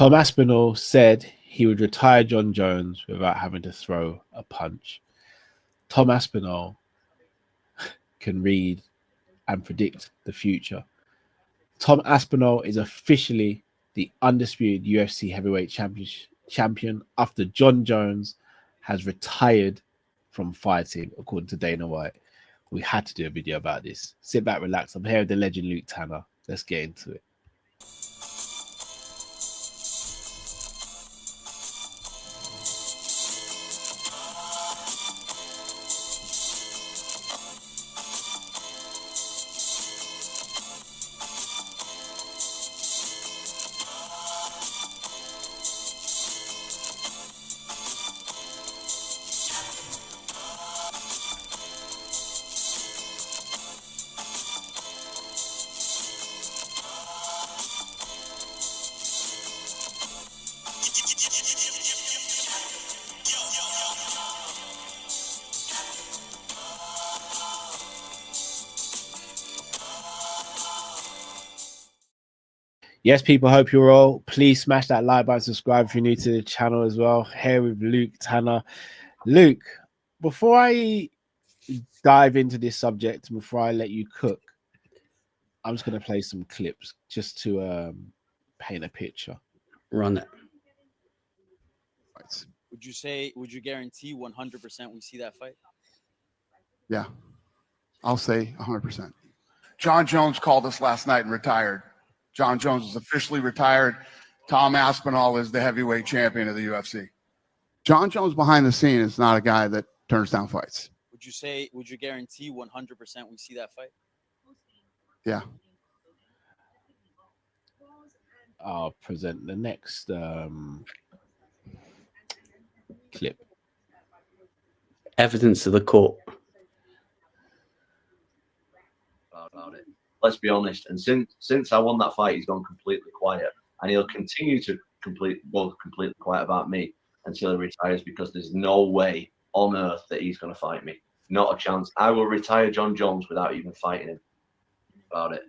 Tom Aspinall said he would retire Jon Jones without having to throw a punch. Tom Aspinall can read and predict the future. Tom Aspinall is officially the undisputed UFC heavyweight champion after Jon Jones has retired from fighting, according to Dana White. We had to do a video about this. Sit back, relax. I'm here with the legend Luke Tanner. Let's get into it. Yes, people, hope you're all. Please smash that like button, subscribe if you're new to the channel as well. Here with Luke Tanner. Luke, before I dive into this subject, before I let you cook, I'm just going to play some clips just to paint a picture. Run it. Would you guarantee 100% we see that fight? Yeah, I'll say 100%. Jon Jones called us last night and retired. Jon Jones is officially retired. Tom Aspinall is the heavyweight champion of the UFC. Jon Jones behind the scene is not a guy that turns down fights. Would you guarantee 100% we see that fight? Yeah. I'll present the next clip. Evidence of the court. About it. Let's be honest. And since I won that fight, he's gone completely quiet, and he'll continue to completely quiet about me until he retires, because there's no way on earth that he's going to fight me. Not a chance. I will retire Jon Jones without even fighting him. About it.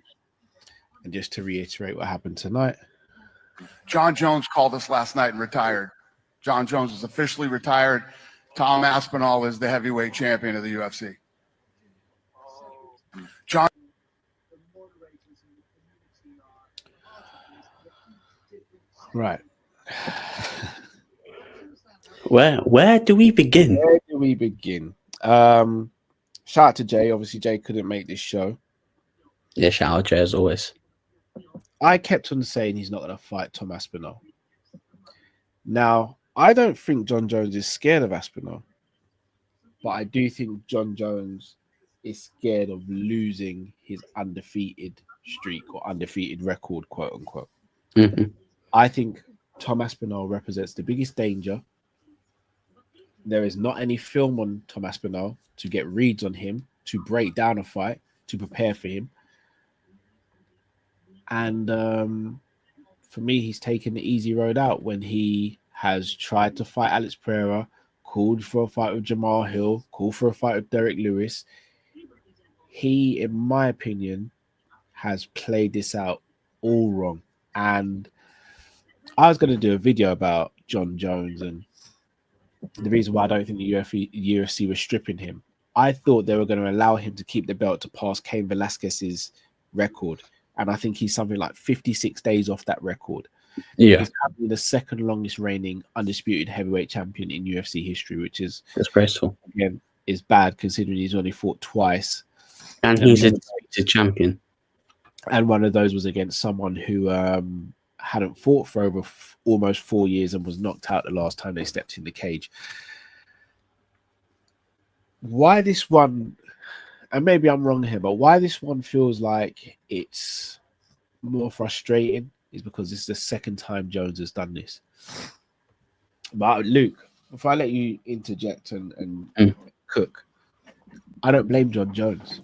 And just to reiterate what happened tonight. Jon Jones called us last night and retired. Jon Jones is officially retired. Tom Aspinall is the heavyweight champion of the UFC. Jon. Right. Where do we begin? Where do we begin? Shout out to Jay. Obviously, Jay couldn't make this show. Yeah, shout out Jay as always. I kept on saying he's not going to fight Tom Aspinall. Now, I don't think Jon Jones is scared of Aspinall, but I do think Jon Jones is scared of losing his undefeated streak or undefeated record, quote unquote. Mm-hmm. I think Tom Aspinall represents the biggest danger. There is not any film on Tom Aspinall to get reads on him, to break down a fight, to prepare for him. And for me, he's taken the easy road out when he has tried to fight Alex Pereira, called for a fight with Jamal Hill, called for a fight with Derek Lewis. He, in my opinion, has played this out all wrong. And I was going to do a video about Jon Jones and the reason why I don't think the UFC was stripping him. I thought they were going to allow him to keep the belt to pass Cain Velasquez's record. And I think he's something like 56 days off that record. Yeah. He's probably the second longest reigning undisputed heavyweight champion in UFC history, which is disgraceful. Again, is bad considering he's only fought twice. And he's a champion. And one of those was against someone who hadn't fought for over almost 4 years and was knocked out the last time they stepped in the cage. Why this one, and maybe I'm wrong here, but why this one feels like it's more frustrating is because this is the second time Jones has done this. But Luke, if I let you interject and cook, I don't blame Jon Jones.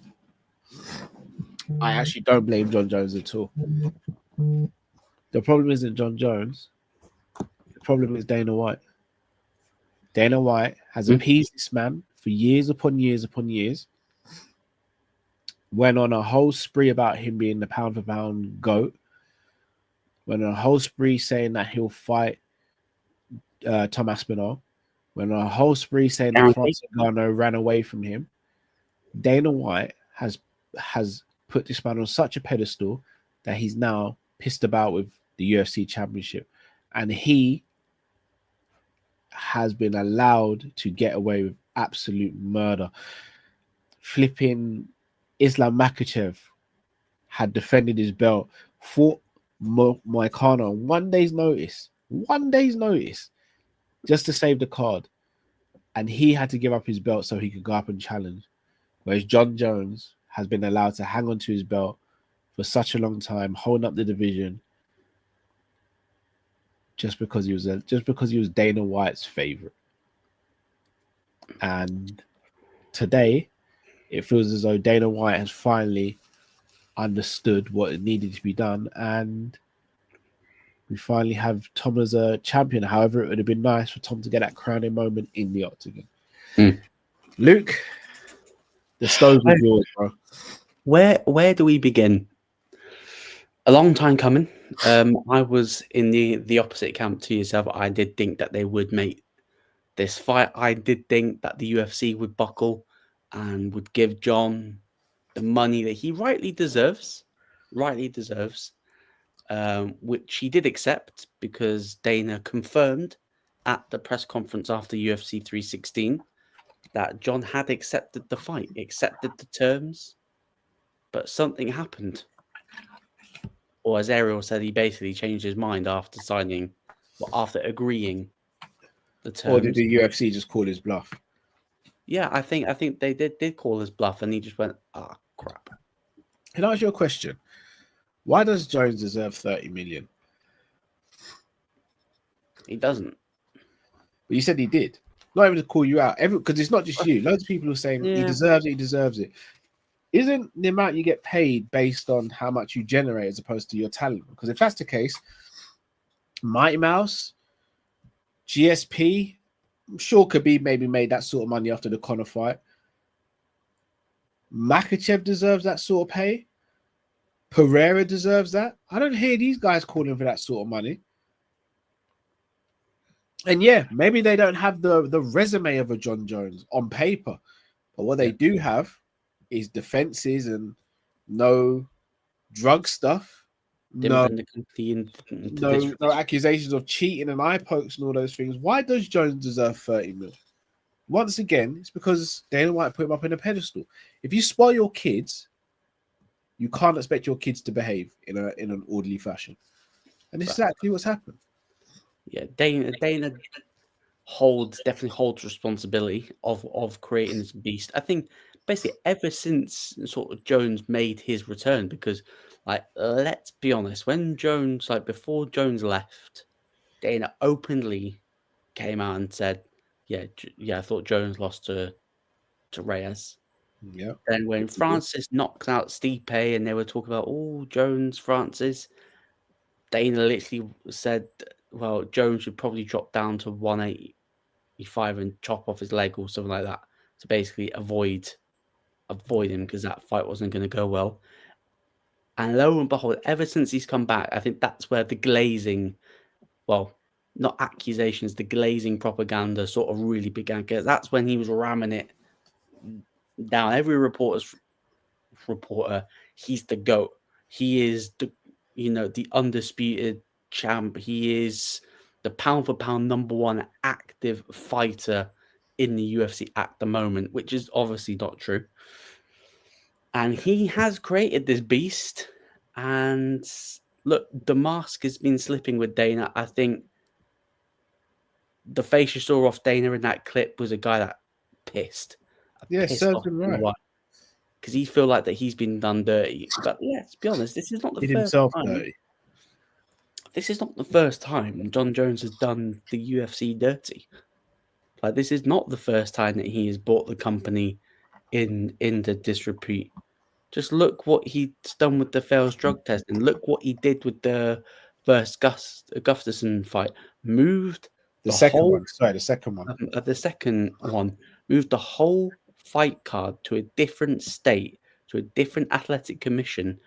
I actually don't blame Jon Jones at all. The problem isn't Jon Jones. The problem is Dana White. Dana White has appeased this man for years upon years upon years. Went on a whole spree about him being the pound for pound GOAT. went on a whole spree saying that he'll fight Tom Aspinall, went on a whole spree saying that Francis Ngannou ran away from him. Dana White has put this man on such a pedestal that he's now pissed about with the UFC championship, and he has been allowed to get away with absolute murder. Flipping Islam Makhachev had defended his belt, fought Moicano on 1 day's notice, just to save the card, and he had to give up his belt so he could go up and challenge. Whereas Jon Jones has been allowed to hang on to his belt for such a long time, holding up the division, just because he was Dana White's favorite. And today, it feels as though Dana White has finally understood what it needed to be done, and we finally have Tom as a champion. However, it would have been nice for Tom to get that crowning moment in the octagon. Luke, the stove's with yours, bro. Where do we begin? A long time coming. I was in the opposite camp to yourself. I did think that they would make this fight. I did think that the UFC would buckle and would give Jon the money that he rightly deserves, which he did accept because Dana confirmed at the press conference after UFC 316 that Jon had accepted the fight, accepted the terms, but something happened. Or as Ariel said, he basically changed his mind after agreeing the terms. Or did the UFC just call his bluff? Yeah, I think they did call his bluff, and he just went, crap. Can I ask you a question? Why does Jones deserve 30 million? He doesn't. But you said he did. Not even to call you out, because it's not just you. Loads of people are saying he deserves it. He deserves it. Isn't the amount you get paid based on how much you generate as opposed to your talent? Because if that's the case, Mighty Mouse, GSP, I'm sure Khabib maybe made that sort of money after the Conor fight. Makhachev deserves that sort of pay. Pereira deserves that. I don't hear these guys calling for that sort of money. And yeah, maybe they don't have the resume of a Jon Jones on paper, but what they do have is defenses and no drug stuff, no accusations of cheating and eye pokes and all those things. Why does Jones deserve 30 mil? Once again, it's because Dana White put him up in a pedestal. If you spoil your kids, you can't expect your kids to behave in an orderly fashion, and this is exactly what's happened. Yeah, Dana definitely holds responsibility of creating this beast. I think basically ever since sort of Jones made his return, because let's be honest, when Jones, before Jones left, Dana openly came out and said, yeah, I thought Jones lost to Reyes. Yeah. Then when Francis knocks out Stipe and they were talking about, Jones, Francis, Dana literally said, well, Jones should probably drop down to 185 and chop off his leg or something like that to basically avoid him, because that fight wasn't going to go well. And lo and behold, ever since he's come back, I think that's where the glazing, well, not accusations, the glazing propaganda sort of really began, because that's when he was ramming it down. Every reporter, he's the GOAT. He is the undisputed champ. He is the pound for pound number one active fighter in the UFC at the moment, which is obviously not true. And he has created this beast. And look, the mask has been slipping with Dana. I think the face you saw off Dana in that clip was a guy that pissed. Serves him right. Because he feel like that he's been done dirty. But let's be honest, this is not the first time. Dirty. This is not the first time Jon Jones has done the UFC dirty. This is not the first time that he has brought the company into disrepute. Just look what he's done with the failed drug test, and look what he did with the first Gustafsson fight. Moved the second one. The second one moved the whole fight card to a different state, to a different athletic commission,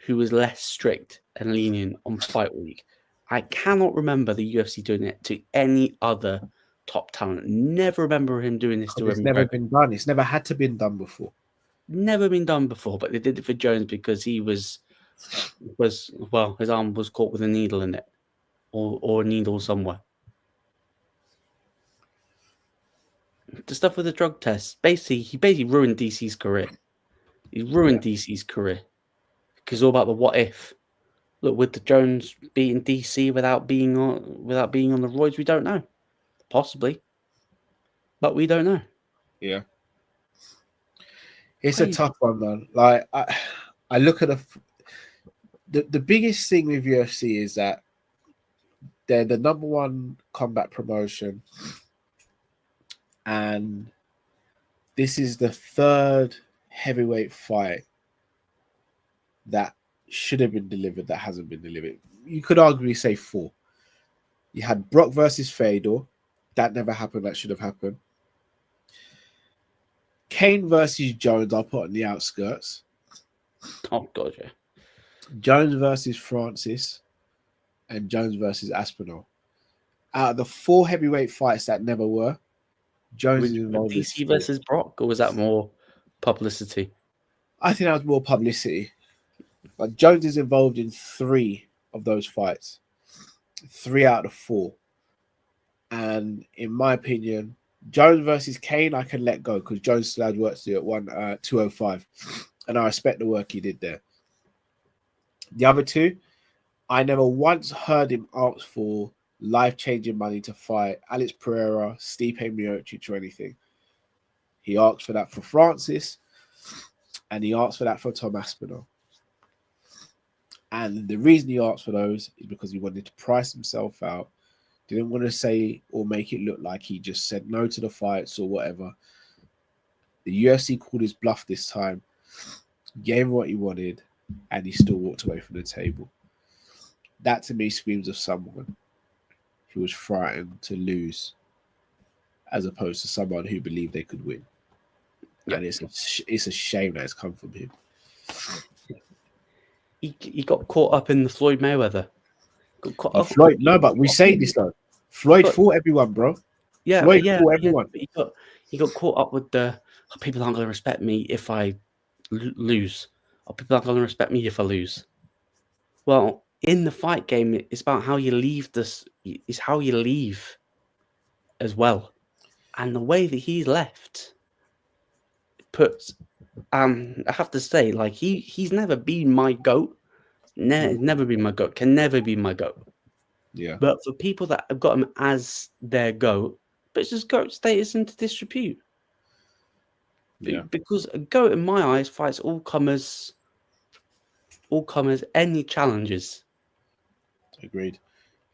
who was less strict and lenient on Fight Week. I cannot remember the UFC doing it to any other top talent. Never remember him doing this to It's him. never been done. It's never had to been done before. Never been done before, but they did it for Jones because he was well, his arm was caught with a needle in it, or a needle somewhere. The stuff with the drug test, he basically ruined DC's career. He ruined DC's career because it's all about the what if. Look, with the Jones beating DC without being on the roids, we don't know. Possibly, but we don't know. Yeah. It's Crazy. a tough one, man. Like I look at the biggest thing with UFC is that they're the number one combat promotion, and this is the third heavyweight fight that should have been delivered that hasn't been delivered. You could arguably say 4. You had Brock versus Fedor. That never happened. That should have happened. Kane versus Jones, I'll put on the outskirts. Oh god, yeah. Jones versus Francis, and Jones versus Aspinall. Out of the 4 heavyweight fights that never were, Jones is involved in DC 4. versus Brock, or was that more publicity? I think that was more publicity. But Jones is involved in 3 of those fights. 3 out of 4. And in my opinion, Jones versus Kane, I can let go because Jones still had work to do at 205. And I respect the work he did there. The other 2, I never once heard him ask for life-changing money to fight Alex Pereira, Stipe Miocic, or anything. He asked for that for Francis, and he asked for that for Tom Aspinall. And the reason he asked for those is because he wanted to price himself out. Didn't want to say or make it look like he just said no to the fights or whatever. The UFC called his bluff this time, gave him what he wanted, and he still walked away from the table. That to me screams of someone who was frightened to lose, as opposed to someone who believed they could win. Yep. And it's a shame that it's come from him. He got caught up in the Floyd Mayweather. Floyd, no, but we say this though. Floyd fought everyone, bro. Yeah, Floyd yeah, fought everyone. Yeah, he got caught up with the people aren't going to respect me if I lose. Or people aren't going to respect me if I lose. Well, in the fight game, it's about how you leave this. It's how you leave as well, and the way that he's left puts. I have to say, like he's never been my GOAT. Never been my GOAT. Can never be my GOAT. Yeah. But for people that have got him as their GOAT, but it's just GOAT status into disrepute. Yeah. Because a GOAT in my eyes fights all comers, any challenges. Agreed.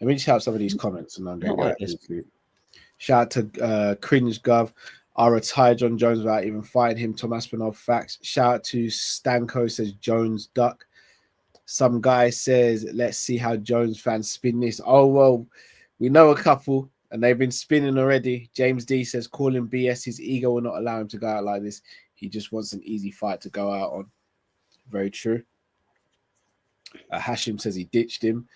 Let me just have some of these comments and I'm going to Not go like this. Shout out to Cringe Gov. I retired Jon Jones without even fighting him. Tom Aspinall facts. Shout out to Stanko, says Jones duck. Some guy says, let's see how Jones fans spin this. Oh, well, we know a couple and they've been spinning already. James D says, call him BS. His ego will not allow him to go out like this. He just wants an easy fight to go out on. Very true. Hashim says he ditched him.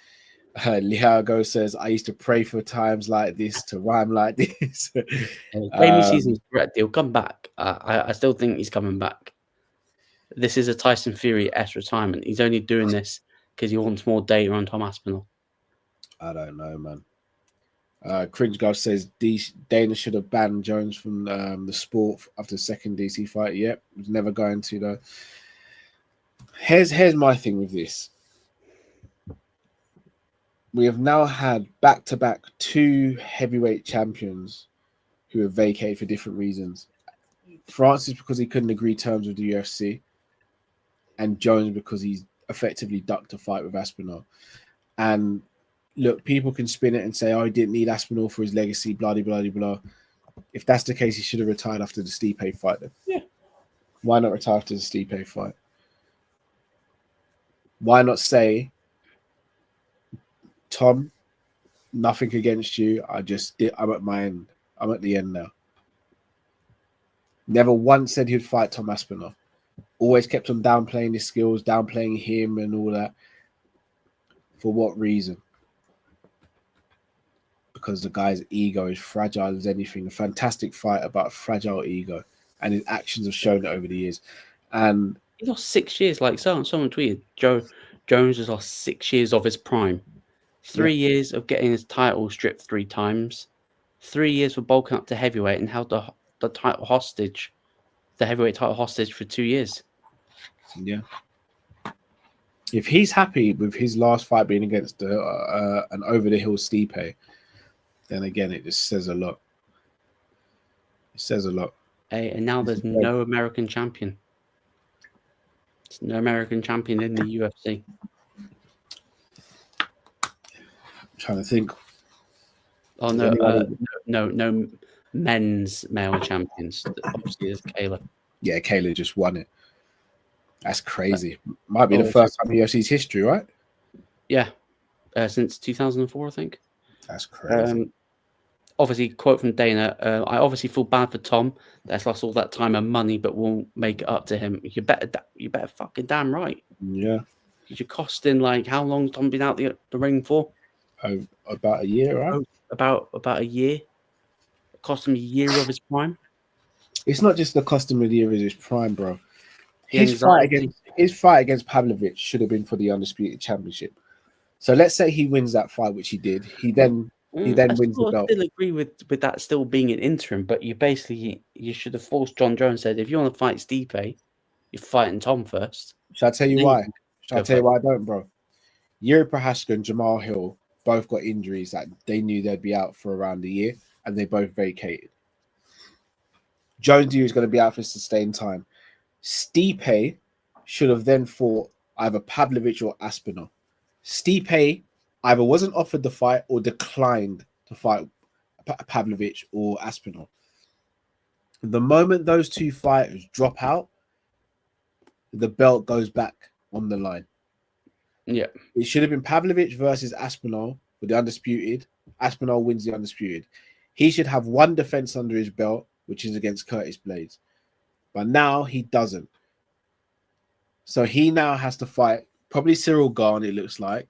Liago says, I used to pray for times like this to rhyme like this. Jamie season's correct. He'll come back. I still think he's coming back. This is a Tyson Fury-esque retirement. He's only doing this because he wants more data on Tom Aspinall. I don't know, man. Cringe Guy says Dana should have banned Jones from the sport after the second DC fight. Yep, was never going to though. Here's my thing with this. We have now had back-to-back 2 heavyweight champions who have vacated for different reasons. Francis because he couldn't agree terms with the UFC, and Jones because he's effectively ducked a fight with Aspinall. And look, people can spin it and say, oh, he didn't need Aspinall for his legacy, blah, blah, blah, blah. If that's the case, he should have retired after the Stipe fight then. Yeah. Why not retire after the Stipe fight? Why not say, Tom, nothing against you. I'm at my end. I'm at the end now. Never once said he'd fight Tom Aspinall. Always kept on downplaying his skills, downplaying him and all that. For what reason? Because the guy's ego is fragile as anything. A fantastic fighter, but a fragile ego, and his actions have shown it over the years. And he lost 6 years. Like someone tweeted, Jones has lost 6 years of his prime. 3 years of getting his title stripped 3 times. 3 years for bulking up to heavyweight and held the title hostage, the heavyweight title hostage for 2 years. yeah, if he's happy with his last fight being against an over the hill Stipe, then again it just says a lot. It says a lot. Hey, and now there's no American champion. There's no American champion in the UFC. I'm trying to think. Oh no, no men's male champions. Obviously, there's Kayla. Yeah, Kayla just won it. That's crazy. Might be the first time in UFC's history, right? Yeah, since 2004, I think. That's crazy. Obviously, quote from Dana, I obviously feel bad for Tom that's lost all that time and money, but won't make it up to him. You better fucking damn right. Yeah. You're costing, like, how long Tom been out the ring for? About a year, right? About a year. It cost him a year of his prime. It's not just the cost of a year of his prime, bro. His fight against Pavlovich should have been for the Undisputed Championship. So let's say he wins that fight, which he did. He then wins the belt. I still agree with that still being an interim, but you should have forced Jon Jones, said, if you want to fight Stipe, you're fighting Tom first. Shall I tell you why? Shall I tell you why I don't, bro? Yuri Prohaska and Jamal Hill both got injuries that they knew they'd be out for around a year, and they both vacated. Jones knew he was going to be out for sustained time. Stipe should have then fought either Pavlovich or Aspinall. Stipe either wasn't offered the fight or declined to fight Pavlovich or Aspinall. The moment those two fighters drop out, the belt goes back on the line. Yeah. It should have been Pavlovich versus Aspinall with the Undisputed. Aspinall wins the Undisputed. He should have one defense under his belt, which is against Curtis Blades. But now he doesn't. So he now has to fight probably Cyril Gane, it looks like,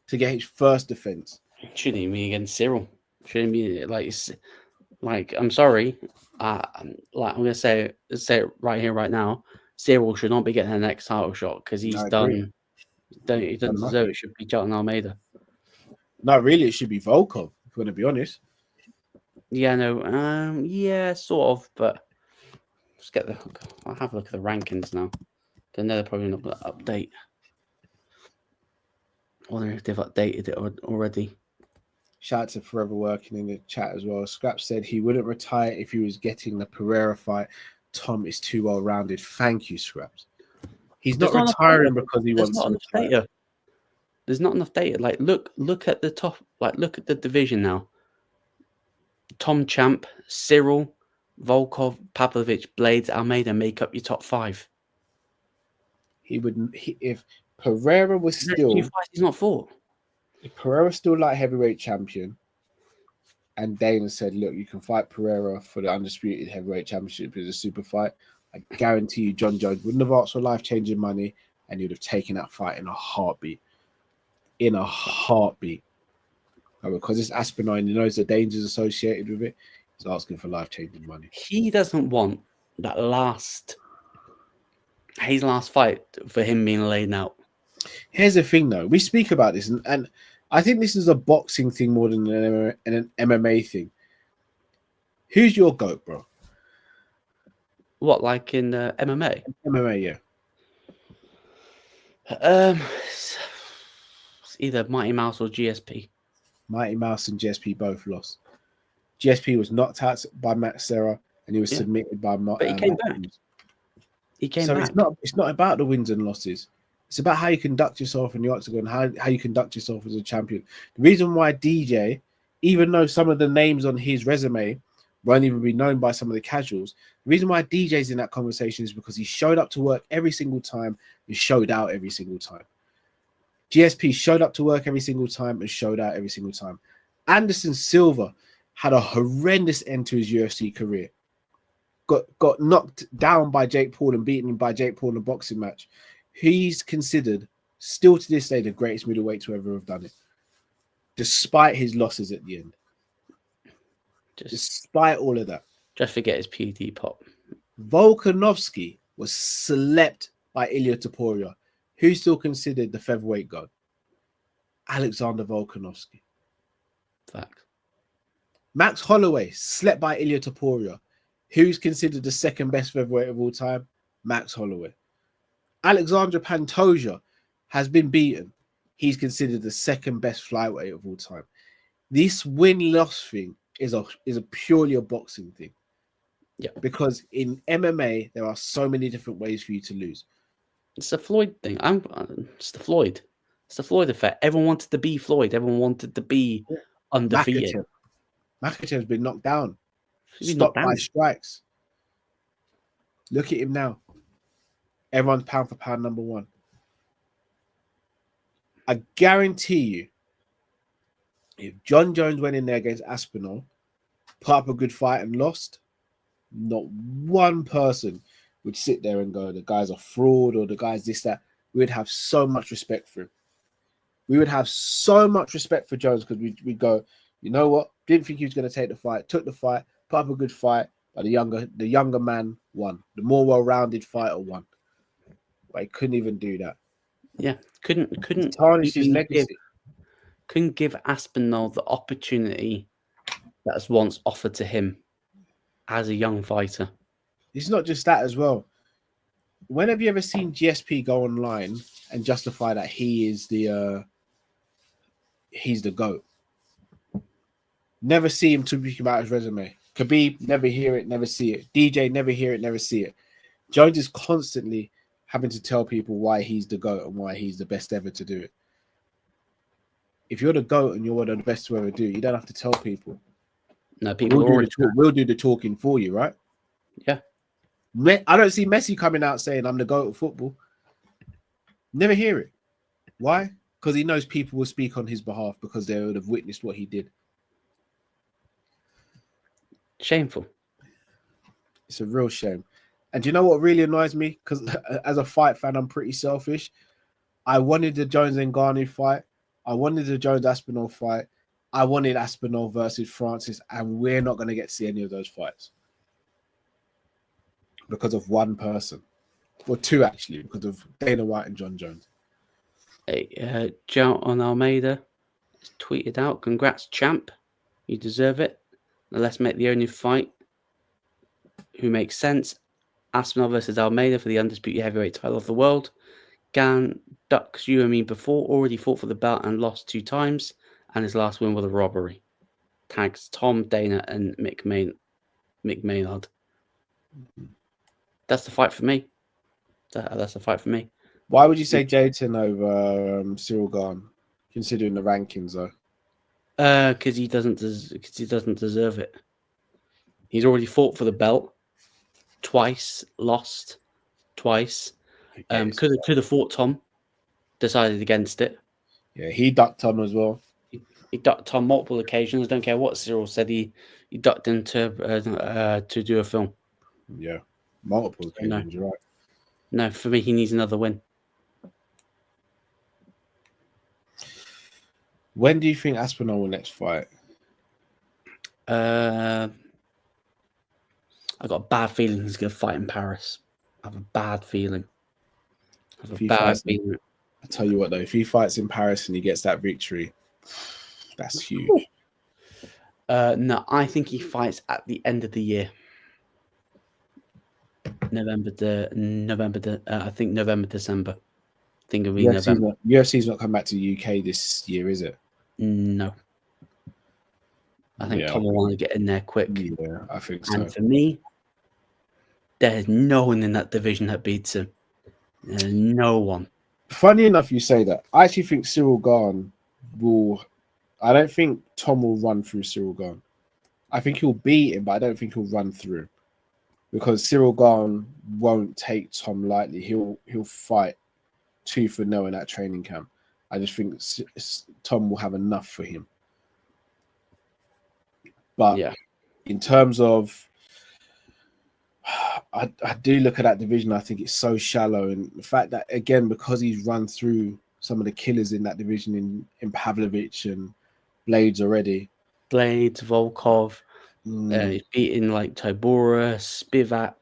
to get his first defense. Shouldn't even be against Cyril. Shouldn't be like I'm sorry. Like I'm gonna say it right here, right now. Cyril should not be getting the next title shot because he's done. He doesn't deserve it. It should be Jonathan Almeida. No, really, it should be Volkov, if we're gonna be honest. Yeah, no, yeah, sort of, but I'll have a look at the rankings now. I know they're probably not going to update. I wonder if they've updated it already. Shout out to Forever Working in the chat as well. Scraps said he wouldn't retire if he was getting the Pereira fight. Tom is too well rounded. Thank you, Scraps. He's not retiring because he wants to retire. There's not enough data. Like, look at the top. Like, look at the division now. Tom Champ, Cyril, Volkov, Pavlovich, Blades, Almeida make up your top 5. If Pereira was still, he's not fought. If Pereira was still light heavyweight champion, and Dana said, "Look, you can fight Pereira for the Undisputed Heavyweight Championship as a super fight," I guarantee you, Jon Jones wouldn't have asked for life-changing money, and he would have taken that fight in a heartbeat. In a heartbeat. And because it's Aspinall and he knows the dangers associated with it, he's asking for life-changing money. He doesn't want that his last fight for him being laid out. Here's the thing, though. We speak about this, and I think this is a boxing thing more than an MMA thing. Who's your GOAT, bro? What, like in MMA? MMA, yeah. It's either Mighty Mouse or GSP. Mighty Mouse and GSP both lost. GSP was knocked out by Max Serra, and he was submitted by But he came back. He came back. It's not about the wins and losses. It's about how you conduct yourself in the octagon, how you conduct yourself as a champion. The reason why DJ, even though some of the names on his resume won't even be known by some of the casuals, the reason why DJ's in that conversation is because he showed up to work every single time and showed out every single time. GSP showed up to work every single time and showed out every single time. Anderson Silva had a horrendous end to his UFC career. Got knocked down by Jake Paul and beaten by Jake Paul in a boxing match. He's considered Still to this day, the greatest middleweight to ever have done it, despite his losses at the end. Despite all of that, just forget his PD pop. Volkanovski was slept by Ilia Topuria, who's still considered the featherweight god. Alexander Volkanovski. Fact. Max Holloway slept by Ilia Topuria, who's considered the second best featherweight of all time. Max Holloway. Alexandra Pantoja has been beaten. He's considered the second best flyweight of all time. This win-loss thing is a purely a boxing thing. Yeah. Because in MMA, there are so many different ways for you to lose. It's the Floyd thing. It's the Floyd. It's the Floyd effect. Everyone wanted to be Floyd. Everyone wanted to be undefeated. Makachev's been knocked down. He's Stopped by strikes. Look at him now. Everyone's pound for pound number one. I guarantee you, if Jon Jones went in there against Aspinall, put up a good fight and lost, not one person would sit there and go, the guy's a fraud or the guy's this, that. We would have so much respect for him. We would have so much respect for Jones because we'd go, you know what? Didn't think he was going to take the fight, took the fight, put up a good fight, but the younger man won. The more well-rounded fighter won. But he couldn't even do that. Yeah, couldn't tarnish his legacy. Couldn't give Aspinall the opportunity that was once offered to him as a young fighter. It's not just that as well. When have you ever seen GSP go online and justify that he's the GOAT? Never see him talking about his resume. Khabib, never hear it, never see it. DJ, never hear it, never see it. Jones is constantly having to tell people why he's the GOAT and why he's the best ever to do it. If you're the GOAT and you're one of the best to ever do it, you don't have to tell people. No, people we'll do the talking for you, right? Yeah. I don't see Messi coming out saying I'm the GOAT of football. Never hear it. Why? Because he knows people will speak on his behalf because they would have witnessed what he did. Shameful. It's a real shame. And do you know what really annoys me? Because as a fight fan, I'm pretty selfish. I wanted the Jones and Ngannou fight. I wanted the Jones Aspinall fight. I wanted Aspinall versus Francis, and we're not going to get to see any of those fights because of one person, or two actually, because of Dana White and Jon Jones. Hey, Jon Almeida tweeted out, "Congrats, champ. You deserve it. Now let's make the only fight who makes sense. Aspinall versus Almeida for the undisputed heavyweight title of the world. Gan ducks you and me before, already fought for the belt and lost 2 times, and his last win was a robbery. Tags Tom, Dana, and Mick Maynard. That's the fight for me. That's the fight for me. Why would you say Jayton over Cyril Gahn, considering the rankings though? Because he doesn't deserve it. He's already fought for the belt twice, lost twice. Could have fought Tom, decided against it. Yeah, he ducked Tom as well. He ducked Tom multiple occasions. I don't care what Cyril said. He ducked him to do a film. Yeah, multiple occasions. You're right. No, for me, he needs another win. When do you think Aspinall will next fight? I got a bad feeling he's going to fight in Paris. I have a bad feeling. I'll tell you what though, if he fights in Paris and he gets that victory, that's huge. No, I think he fights at the end of the year. November, December. I think it'll be November. UFC's not come back to UK this year, is it? No. I think Tom will want to get in there quick. Yeah, I think so. And for me, there's no one in that division that beats him. No one. Funny enough, you say that. I actually think Cyril Gahn will. I don't think Tom will run through Cyril Gahn. I think he'll beat him, but I don't think he'll run through, because Cyril Gahn won't take Tom lightly. He'll fight tooth and nail in that training camp. I just think Tom will have enough for him. But in terms of, I do look at that division. I think it's so shallow, and the fact that again, because he's run through some of the killers in that division in Pavlovich and Blades already. Blades, Volkov, he's beaten like Tybura, Spivak.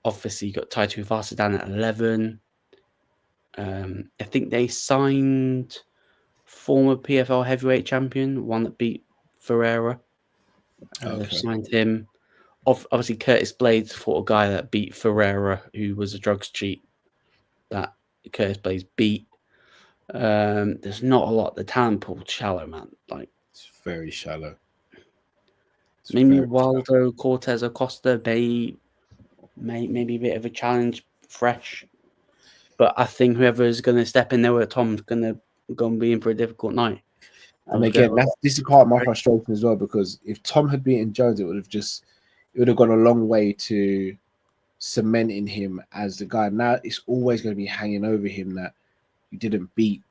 Obviously, you got Taito Vasadan at 11. I think they signed former PFL heavyweight champion, one that beat Ferreira. They've signed him. Obviously, Curtis Blades fought a guy that beat Ferreira, who was a drugs cheat that Curtis Blades beat. There's not a lot. The talent pool's shallow, man. Like, it's very shallow. Maybe Waldo Cortez Acosta maybe a bit of a challenge, fresh. But I think whoever is going to step in there with Tom's going to be in for a difficult night. And again, this is part of my frustration as well, because if Tom had beaten Jones, it would have gone a long way to cementing him as the guy. Now it's always going to be hanging over him that you didn't beat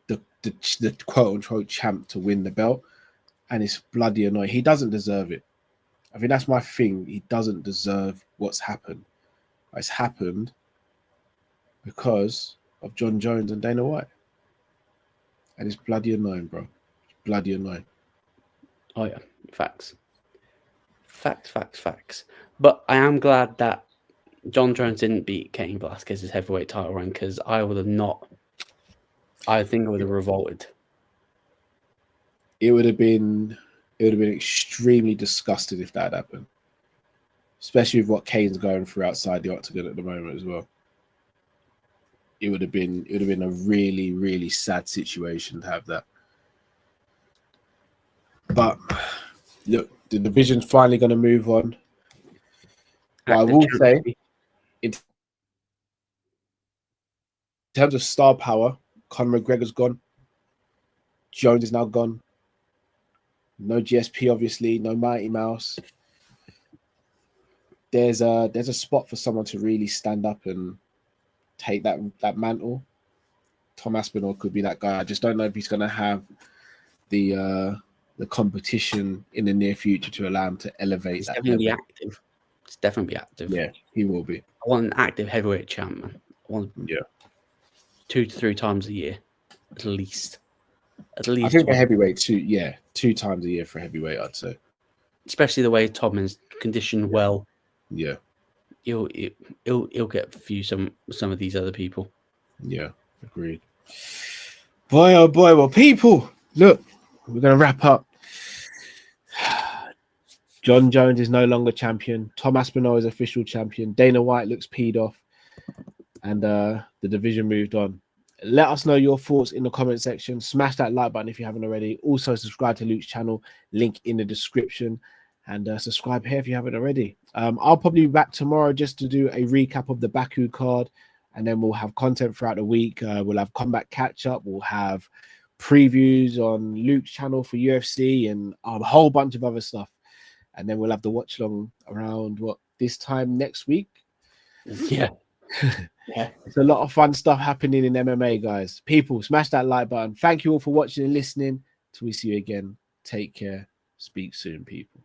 the quote unquote champ to win the belt, and it's bloody annoying. He doesn't deserve it. I think that's my thing. He doesn't deserve what's happened. It's happened because of Jon Jones and Dana White, and it's bloody annoying, bro. It's bloody annoying. Oh yeah, facts. But I am glad that Jon Jones didn't beat Cain Velasquez's heavyweight title run, because I would have not. I think I would have revolted. It would have been extremely disgusting if that had happened, especially with what Cain's going through outside the octagon at the moment as well. It would have been a really, really sad situation to have that. But look, the division's finally going to move on. What I will say, in terms of star power, Conor McGregor's gone. Jones is now gone. No GSP, obviously. No Mighty Mouse. There's a spot for someone to really stand up and take that mantle. Tom Aspinall could be that guy. I just don't know if he's going to have the competition in the near future to allow him to elevate. He's that definitely level. active. It's definitely active. Yeah, he will be. I want an active heavyweight champ, man. I want 2 to 3 times a year, at least. At least. I think for heavyweight, 2 times a year for heavyweight, I'd say. Especially the way Tom is conditioned well. Yeah. He'll get through some of these other people. Yeah, agreed. Boy, oh boy. Well, people, look, we're going to wrap up. Jon Jones is no longer champion. Tom Aspinall is official champion. Dana White looks peed off. And the division moved on. Let us know your thoughts in the comment section. Smash that like button if you haven't already. Also, subscribe to Luke's channel. Link in the description. And subscribe here if you haven't already. I'll probably be back tomorrow just to do a recap of the Baku card. And then we'll have content throughout the week. We'll have combat catch-up. We'll have previews on Luke's channel for UFC and a whole bunch of other stuff. And then we'll have the watch along around this time next week. Yeah. Yeah. It's a lot of fun stuff happening in MMA, guys. People, smash that like button. Thank you all for watching and listening. Till we see you again. Take care. Speak soon, people.